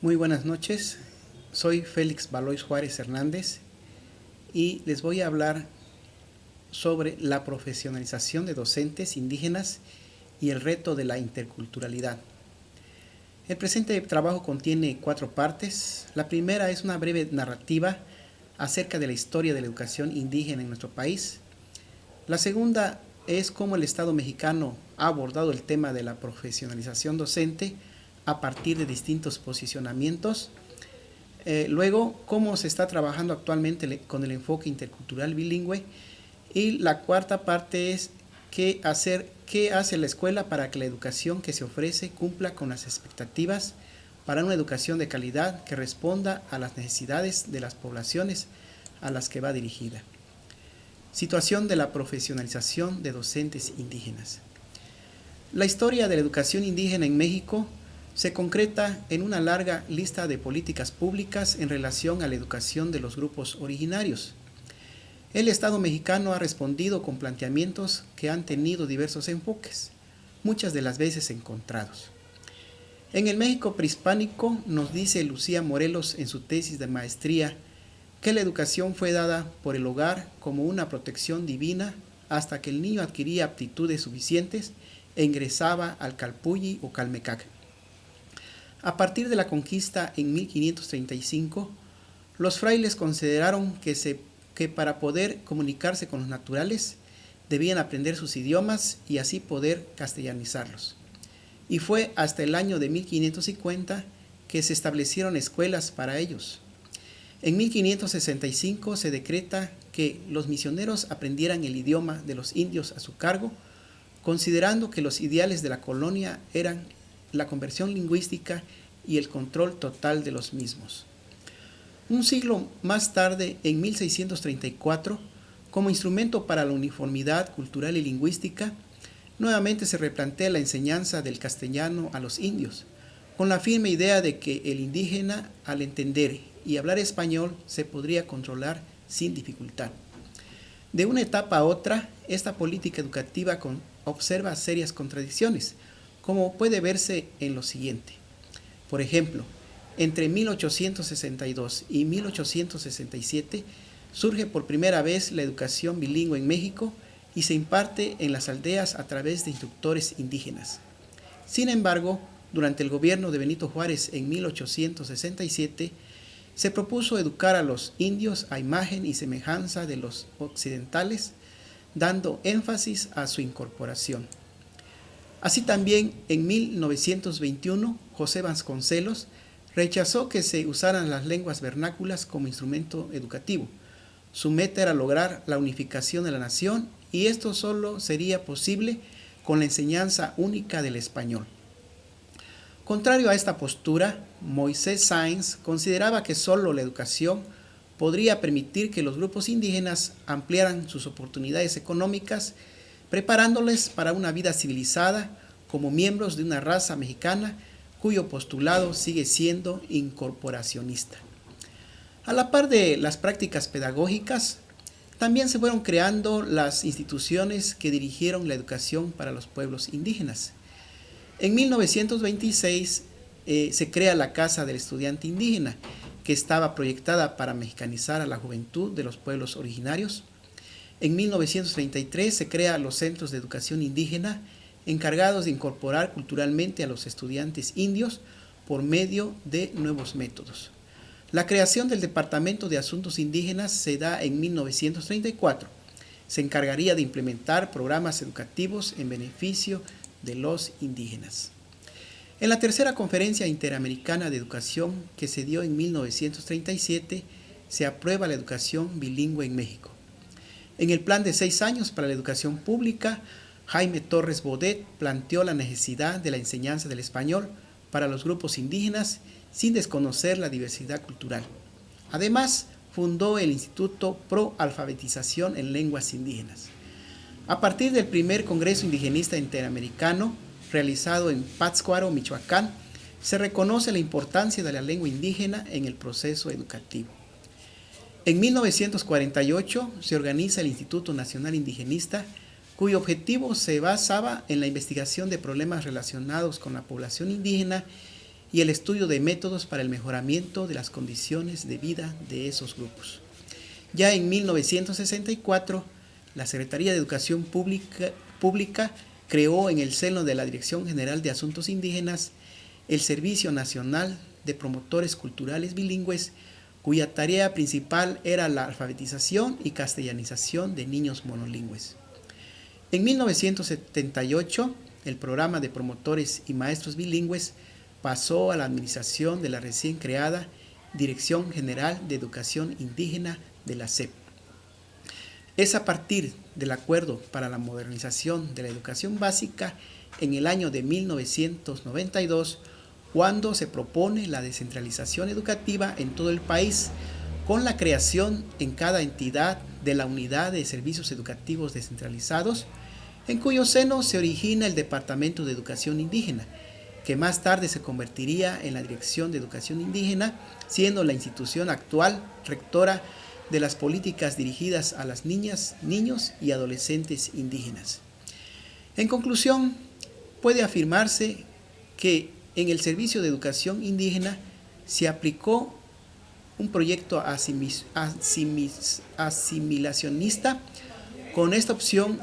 Muy buenas noches, soy Félix Valois Juárez Hernández y les voy a hablar sobre la profesionalización de docentes indígenas y el reto de la interculturalidad. El presente trabajo contiene 4 partes. La primera es una breve narrativa acerca de la historia de la educación indígena en nuestro país. La segunda es cómo el Estado mexicano ha abordado el tema de la profesionalización docente a partir de distintos posicionamientos. Luego, cómo se está trabajando actualmente con el enfoque intercultural bilingüe. Y la cuarta parte es qué hace la escuela para que la educación que se ofrece cumpla con las expectativas para una educación de calidad que responda a las necesidades de las poblaciones a las que va dirigida. Situación de la profesionalización de docentes indígenas. La historia de la educación indígena en México se concreta en una larga lista de políticas públicas en relación a la educación de los grupos originarios. El Estado mexicano ha respondido con planteamientos que han tenido diversos enfoques, muchas de las veces encontrados. En el México prehispánico nos dice Lucía Morelos en su tesis de maestría que la educación fue dada por el hogar como una protección divina hasta que el niño adquiría aptitudes suficientes e ingresaba al Calpulli o Calmecac. A partir de la conquista en 1535, los frailes consideraron que para poder comunicarse con los naturales debían aprender sus idiomas y así poder castellanizarlos. Y fue hasta el año de 1550 que se establecieron escuelas para ellos. En 1565 se decreta que los misioneros aprendieran el idioma de los indios a su cargo, considerando que los ideales de la colonia eran la conversión lingüística y el control total de los mismos. Un siglo más tarde, en 1634, como instrumento para la uniformidad cultural y lingüística, nuevamente se replantea la enseñanza del castellano a los indios, con la firme idea de que el indígena, al entender y hablar español, se podría controlar sin dificultad. De una etapa a otra, esta política educativa observa serias contradicciones, como puede verse en lo siguiente. Por ejemplo, entre 1862 y 1867 surge por primera vez la educación bilingüe en México y se imparte en las aldeas a través de instructores indígenas. Sin embargo, durante el gobierno de Benito Juárez en 1867, se propuso educar a los indios a imagen y semejanza de los occidentales, dando énfasis a su incorporación. Así también, en 1921, José Vasconcelos rechazó que se usaran las lenguas vernáculas como instrumento educativo. Su meta era lograr la unificación de la nación y esto solo sería posible con la enseñanza única del español. Contrario a esta postura, Moisés Sáenz consideraba que solo la educación podría permitir que los grupos indígenas ampliaran sus oportunidades económicas, preparándoles para una vida civilizada como miembros de una raza mexicana cuyo postulado sigue siendo incorporacionista. A la par de las prácticas pedagógicas, también se fueron creando las instituciones que dirigieron la educación para los pueblos indígenas. En 1926 se crea la Casa del Estudiante Indígena, que estaba proyectada para mexicanizar a la juventud de los pueblos originarios. En 1933 se crean los Centros de Educación Indígena, encargados de incorporar culturalmente a los estudiantes indios por medio de nuevos métodos. La creación del Departamento de Asuntos Indígenas se da en 1934. Se encargaría de implementar programas educativos en beneficio de los indígenas. En la tercera Conferencia Interamericana de Educación, que se dio en 1937, se aprueba la educación bilingüe en México. En el plan de 6 años para la educación pública, Jaime Torres Bodet planteó la necesidad de la enseñanza del español para los grupos indígenas sin desconocer la diversidad cultural. Además, fundó el Instituto Pro Alfabetización en Lenguas Indígenas. A partir del primer Congreso Indigenista Interamericano, realizado en Pátzcuaro, Michoacán, se reconoce la importancia de la lengua indígena en el proceso educativo. En 1948 se organiza el Instituto Nacional Indigenista, cuyo objetivo se basaba en la investigación de problemas relacionados con la población indígena y el estudio de métodos para el mejoramiento de las condiciones de vida de esos grupos. Ya en 1964, la Secretaría de Educación Pública creó en el seno de la Dirección General de Asuntos Indígenas el Servicio Nacional de Promotores Culturales Bilingües, cuya tarea principal era la alfabetización y castellanización de niños monolingües. En 1978, el programa de promotores y maestros bilingües pasó a la administración de la recién creada Dirección General de Educación Indígena de la SEP. Es a partir del Acuerdo para la Modernización de la Educación Básica en el año de 1992 cuando se propone la descentralización educativa en todo el país con la creación en cada entidad de la Unidad de Servicios Educativos Descentralizados, en cuyo seno se origina el Departamento de Educación Indígena, que más tarde se convertiría en la Dirección de Educación Indígena, siendo la institución actual rectora de las políticas dirigidas a las niñas, niños y adolescentes indígenas. En conclusión, puede afirmarse que en el Servicio de Educación Indígena se aplicó un proyecto asimilacionista. Como esta opción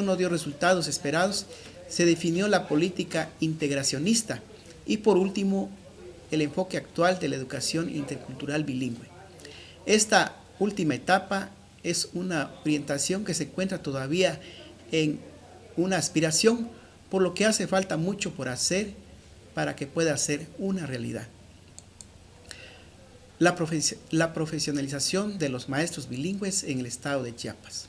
no dio resultados esperados, se definió la política integracionista y, por último, el enfoque actual de la educación intercultural bilingüe. Esta última etapa es una orientación que se encuentra todavía en una aspiración, por lo que hace falta mucho por hacer para que pueda ser una realidad. La profesionalización de los maestros bilingües en el estado de Chiapas.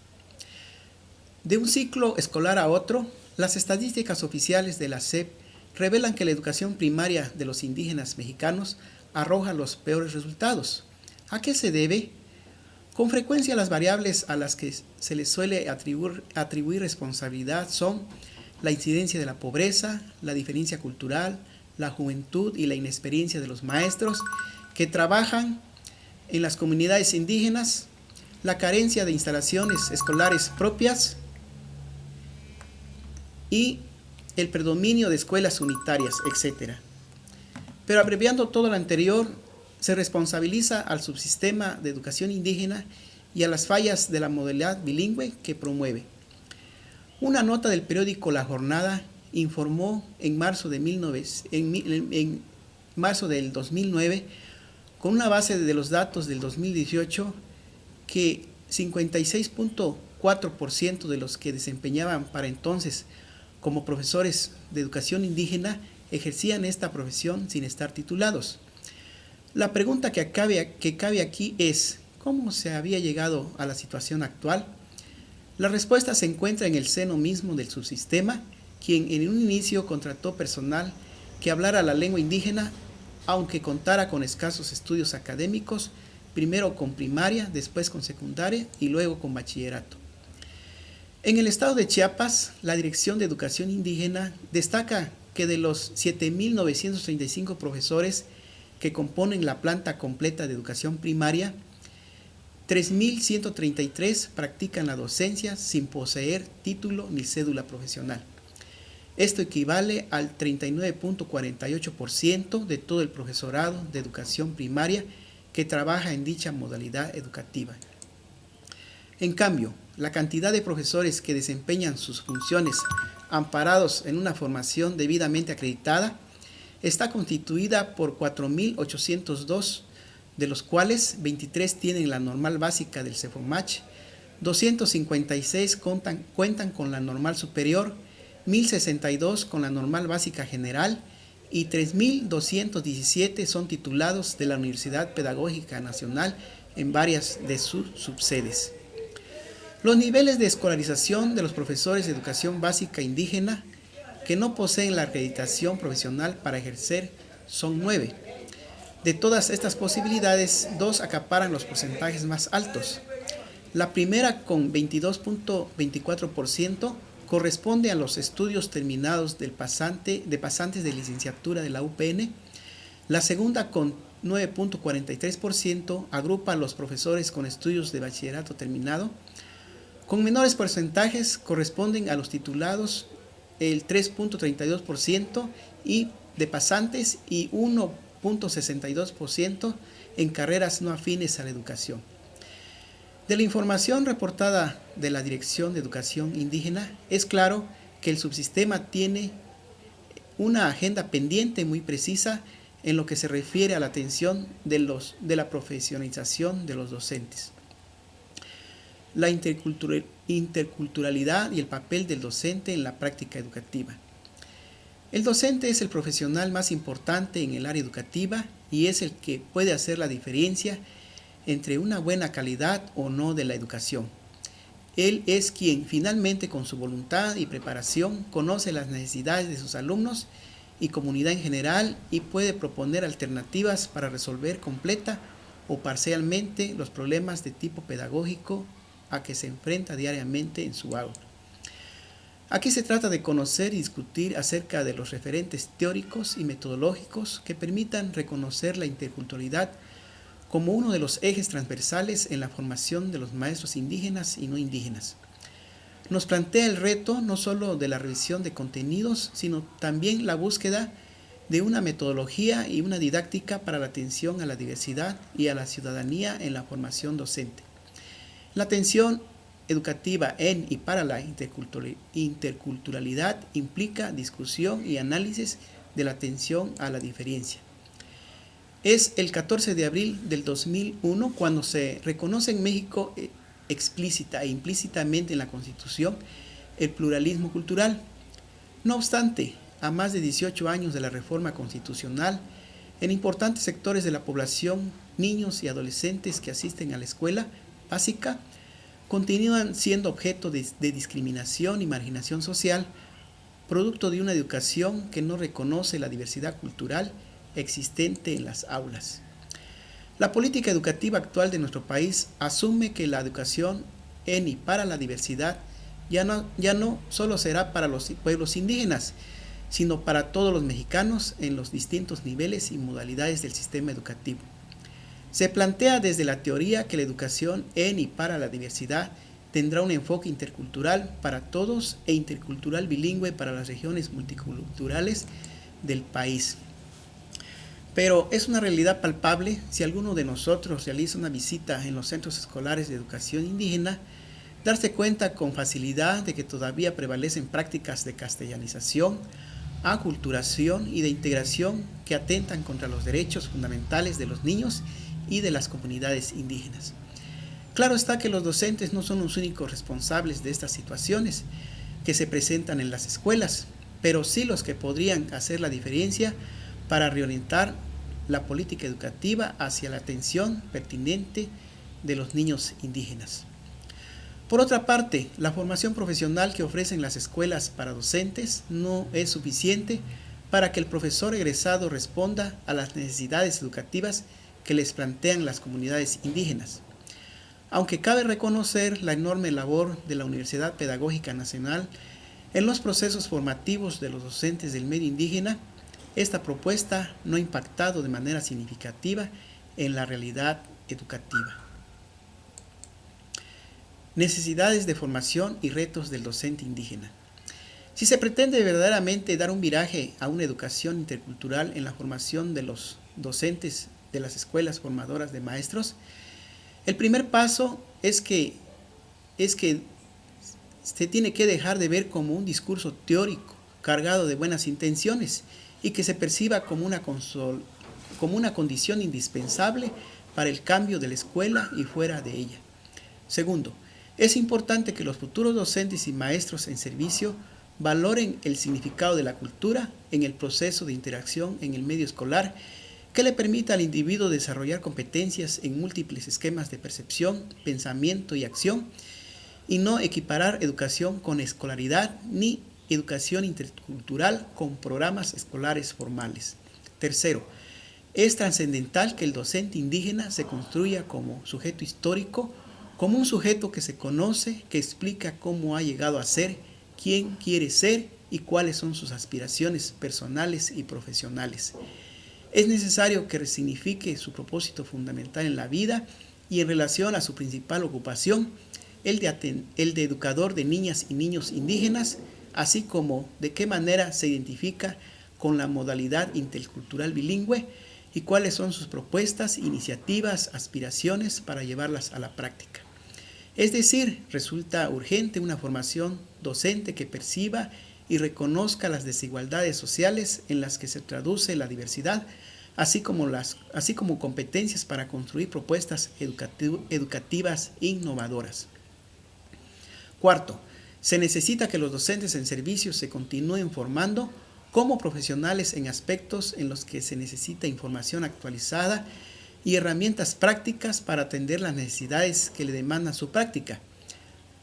De un ciclo escolar a otro, las estadísticas oficiales de la SEP revelan que la educación primaria de los indígenas mexicanos arroja los peores resultados. ¿A qué se debe? Con frecuencia las variables a las que se les suele atribuir responsabilidad son la incidencia de la pobreza, la diferencia cultural, la juventud y la inexperiencia de los maestros que trabajan en las comunidades indígenas, la carencia de instalaciones escolares propias y el predominio de escuelas unitarias, etc. Pero abreviando todo lo anterior, se responsabiliza al subsistema de educación indígena y a las fallas de la modalidad bilingüe que promueve. Una nota del periódico La Jornada informó en marzo del 2009, con una base de los datos del 2018, que 56.4% de los que desempeñaban para entonces como profesores de educación indígena ejercían esta profesión sin estar titulados. La pregunta que cabe aquí es, ¿cómo se había llegado a la situación actual? La respuesta se encuentra en el seno mismo del subsistema, quien en un inicio contrató personal que hablara la lengua indígena, aunque contara con escasos estudios académicos, primero con primaria, después con secundaria y luego con bachillerato. En el estado de Chiapas, la Dirección de Educación Indígena destaca que de los 7.935 profesores que componen la planta completa de educación primaria, 3.133 practican la docencia sin poseer título ni cédula profesional. Esto equivale al 39.48% de todo el profesorado de educación primaria que trabaja en dicha modalidad educativa. En cambio, la cantidad de profesores que desempeñan sus funciones amparados en una formación debidamente acreditada está constituida por 4.802, de los cuales 23 tienen la normal básica del CEFOMACH, 256 cuentan con la normal superior, 1.062 con la normal básica general y 3.217 son titulados de la Universidad Pedagógica Nacional en varias de sus subsedes. Los niveles de escolarización de los profesores de educación básica indígena que no poseen la acreditación profesional para ejercer son 9. De todas estas posibilidades, 2 acaparan los porcentajes más altos. La primera, con 22.24%, corresponde a los estudios terminados de pasantes de licenciatura de la UPN. La segunda, con 9.43%, agrupa a los profesores con estudios de bachillerato terminado. Con menores porcentajes corresponden a los titulados el 3.32% y de pasantes y 1.62% en carreras no afines a la educación. De la información reportada de la Dirección de Educación Indígena, es claro que el subsistema tiene una agenda pendiente muy precisa en lo que se refiere a la atención de la profesionalización de los docentes. La interculturalidad y el papel del docente en la práctica educativa. El docente es el profesional más importante en el área educativa y es el que puede hacer la diferencia entre una buena calidad o no de la educación. Él es quien finalmente, con su voluntad y preparación, conoce las necesidades de sus alumnos y comunidad en general y puede proponer alternativas para resolver completa o parcialmente los problemas de tipo pedagógico a que se enfrenta diariamente en su aula. Aquí se trata de conocer y discutir acerca de los referentes teóricos y metodológicos que permitan reconocer la interculturalidad como uno de los ejes transversales en la formación de los maestros indígenas y no indígenas. Nos plantea el reto no solo de la revisión de contenidos, sino también la búsqueda de una metodología y una didáctica para la atención a la diversidad y a la ciudadanía en la formación docente. La atención educativa en y para la interculturalidad implica discusión y análisis de la atención a la diferencia. Es el 14 de abril del 2001 cuando se reconoce en México explícita e implícitamente en la Constitución el pluralismo cultural. No obstante, a más de 18 años de la reforma constitucional, en importantes sectores de la población, niños y adolescentes que asisten a la escuela básica continúan siendo objeto de discriminación y marginación social, producto de una educación que no reconoce la diversidad cultural existente en las aulas. La política educativa actual de nuestro país asume que la educación en y para la diversidad ya no solo será para los pueblos indígenas, sino para todos los mexicanos en los distintos niveles y modalidades del sistema educativo. Se plantea desde la teoría que la educación en y para la diversidad tendrá un enfoque intercultural para todos e intercultural bilingüe para las regiones multiculturales del país. Pero es una realidad palpable si alguno de nosotros realiza una visita en los centros escolares de educación indígena, darse cuenta con facilidad de que todavía prevalecen prácticas de castellanización, aculturación y de integración que atentan contra los derechos fundamentales de los niños y de las comunidades indígenas. Claro está que los docentes no son los únicos responsables de estas situaciones que se presentan en las escuelas, pero sí los que podrían hacer la diferencia para reorientar la política educativa hacia la atención pertinente de los niños indígenas. Por otra parte, la formación profesional que ofrecen las escuelas para docentes no es suficiente para que el profesor egresado responda a las necesidades educativas que les plantean las comunidades indígenas. Aunque cabe reconocer la enorme labor de la Universidad Pedagógica Nacional en los procesos formativos de los docentes del medio indígena, esta propuesta no ha impactado de manera significativa en la realidad educativa. Necesidades de formación y retos del docente indígena. Si se pretende verdaderamente dar un viraje a una educación intercultural en la formación de los docentes de las escuelas formadoras de maestros, el primer paso es que se tiene que dejar de ver como un discurso teórico cargado de buenas intenciones y que se perciba como una condición indispensable para el cambio de la escuela y fuera de ella. Segundo, es importante que los futuros docentes y maestros en servicio valoren el significado de la cultura en el proceso de interacción en el medio escolar que le permita al individuo desarrollar competencias en múltiples esquemas de percepción, pensamiento y acción, y no equiparar educación con escolaridad ni educación intercultural con programas escolares formales. Tercero, es trascendental que el docente indígena se construya como sujeto histórico, como un sujeto que se conoce, que explica cómo ha llegado a ser, quién quiere ser y cuáles son sus aspiraciones personales y profesionales. Es necesario que resignifique su propósito fundamental en la vida y en relación a su principal ocupación, el de educador de niñas y niños indígenas, así como de qué manera se identifica con la modalidad intercultural bilingüe y cuáles son sus propuestas, iniciativas, aspiraciones para llevarlas a la práctica. Es decir, resulta urgente una formación docente que perciba y reconozca las desigualdades sociales en las que se traduce la diversidad, así como competencias para construir propuestas educativas innovadoras. Cuarto, se necesita que los docentes en servicio se continúen formando como profesionales en aspectos en los que se necesita información actualizada y herramientas prácticas para atender las necesidades que le demandan su práctica.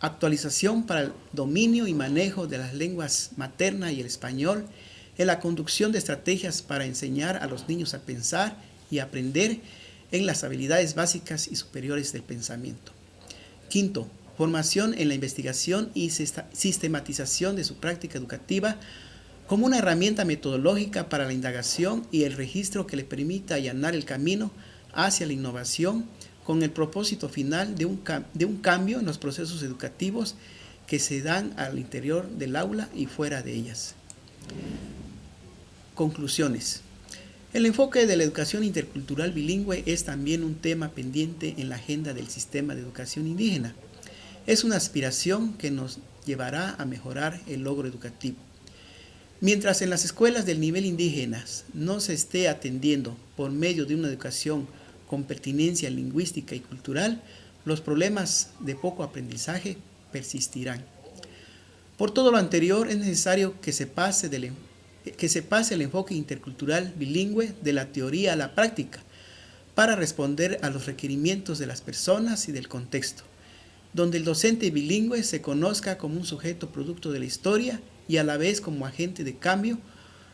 Actualización para el dominio y manejo de las lenguas materna y el español, en la conducción de estrategias para enseñar a los niños a pensar y aprender en las habilidades básicas y superiores del pensamiento. Quinto, formación en la investigación y sistematización de su práctica educativa como una herramienta metodológica para la indagación y el registro que le permita allanar el camino hacia la innovación con el propósito final de un cambio en los procesos educativos que se dan al interior del aula y fuera de ellas. Conclusiones. El enfoque de la educación intercultural bilingüe es también un tema pendiente en la agenda del sistema de educación indígena. Es una aspiración que nos llevará a mejorar el logro educativo. Mientras en las escuelas del nivel indígena no se esté atendiendo por medio de una educación con pertinencia lingüística y cultural, los problemas de poco aprendizaje persistirán. Por todo lo anterior, es necesario que se pase el enfoque intercultural bilingüe de la teoría a la práctica para responder a los requerimientos de las personas y del contexto, donde el docente bilingüe se conozca como un sujeto producto de la historia y a la vez como agente de cambio,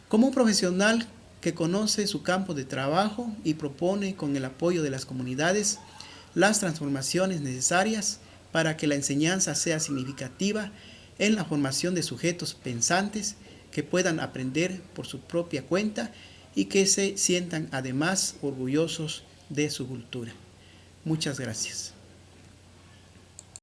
como un profesional que conoce su campo de trabajo y propone con el apoyo de las comunidades las transformaciones necesarias para que la enseñanza sea significativa en la formación de sujetos pensantes que puedan aprender por su propia cuenta y que se sientan además orgullosos de su cultura. Muchas gracias.